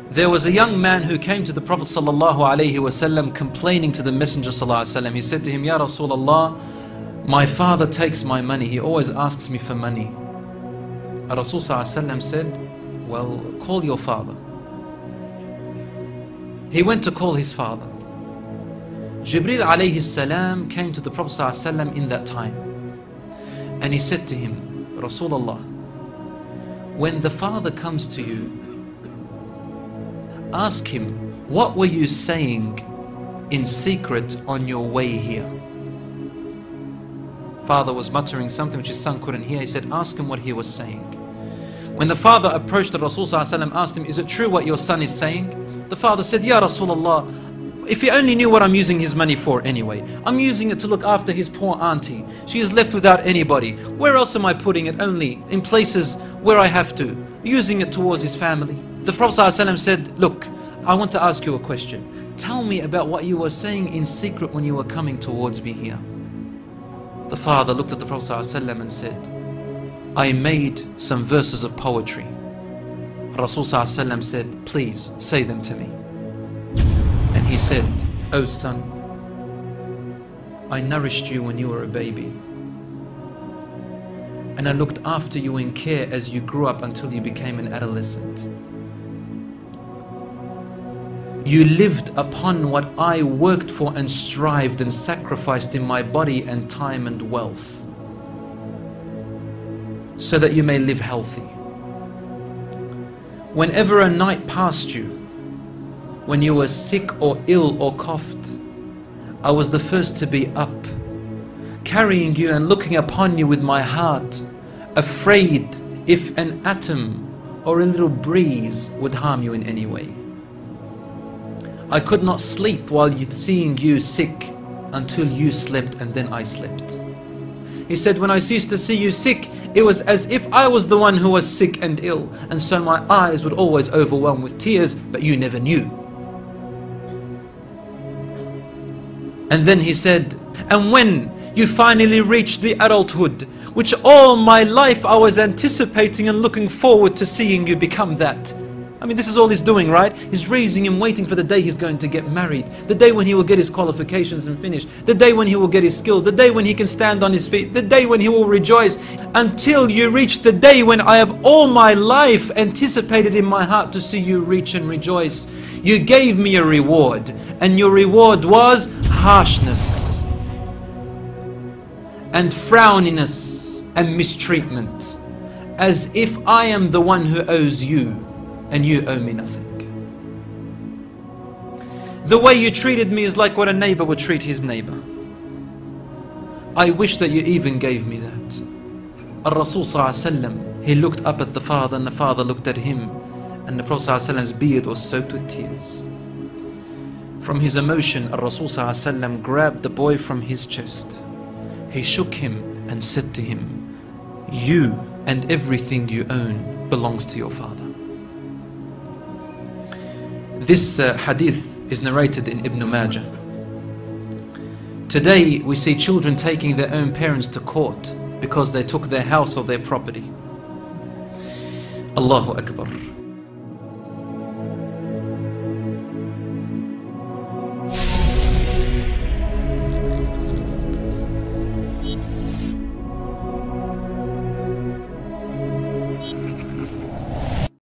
There was a young man who came to the Prophet ﷺ complaining to the Messenger ﷺ. He said to him, Ya Rasulullah, my father takes my money. He always asks me for money. Rasul ﷺ said, well, call your father. He went to call his father. Jibreel alayhi salam came to the Prophet ﷺ in that time. And he said to him, Rasulullah, when the father comes to you, ask him, what were you saying in secret on your way here? Father was muttering something which his son couldn't hear. He said, ask him what he was saying. When the father approached the Rasul ﷺ, asked him, is it true what your son is saying? The father said, Ya Rasulullah, if he only knew what I'm using his money for anyway. I'm using it to look after his poor auntie. She is left without anybody. Where else am I putting it? Only in places where I have to. Using it towards his family. The Prophet ﷺ said, look, I want to ask you a question. Tell me about what you were saying in secret when you were coming towards me here. The father looked at the Prophet ﷺ and said, I made some verses of poetry. Rasul ﷺ said, please say them to me. And he said, oh son, I nourished you when you were a baby. And I looked after you in care as you grew up until you became an adolescent. You lived upon what I worked for and strived and sacrificed in my body and time and wealth, so that you may live healthy. Whenever a night passed you, when you were sick or ill or coughed, I was the first to be up, carrying you and looking upon you with my heart, afraid if an atom or a little breeze would harm you in any way. I could not sleep while seeing you sick until you slept, and then I slept. He said, when I ceased to see you sick, it was as if I was the one who was sick and ill, and so my eyes would always overwhelm with tears, but you never knew. And then he said, and when you finally reached the adulthood, which all my life I was anticipating and looking forward to seeing you become that. I mean, this is all he's doing, right? He's raising him, waiting for the day he's going to get married, the day when he will get his qualifications and finish, the day when he will get his skill, the day when he can stand on his feet, the day when he will rejoice, until you reach the day when I have all my life anticipated in my heart to see you reach and rejoice. You gave me a reward, and your reward was harshness and frowniness and mistreatment, as if I am the one who owes you and you owe me nothing. The way you treated me is like what a neighbor would treat his neighbor. I wish that you even gave me that. Al-Rasul ﷺ, he looked up at the father, and the father looked at him, and the Prophet ﷺ's beard was soaked with tears. From his emotion, Al-Rasul ﷺ grabbed the boy from his chest. He shook him and said to him, you and everything you own belongs to your father. This hadith is narrated in Ibn Majah. Today we see children taking their own parents to court because they took their house or their property. Allahu Akbar.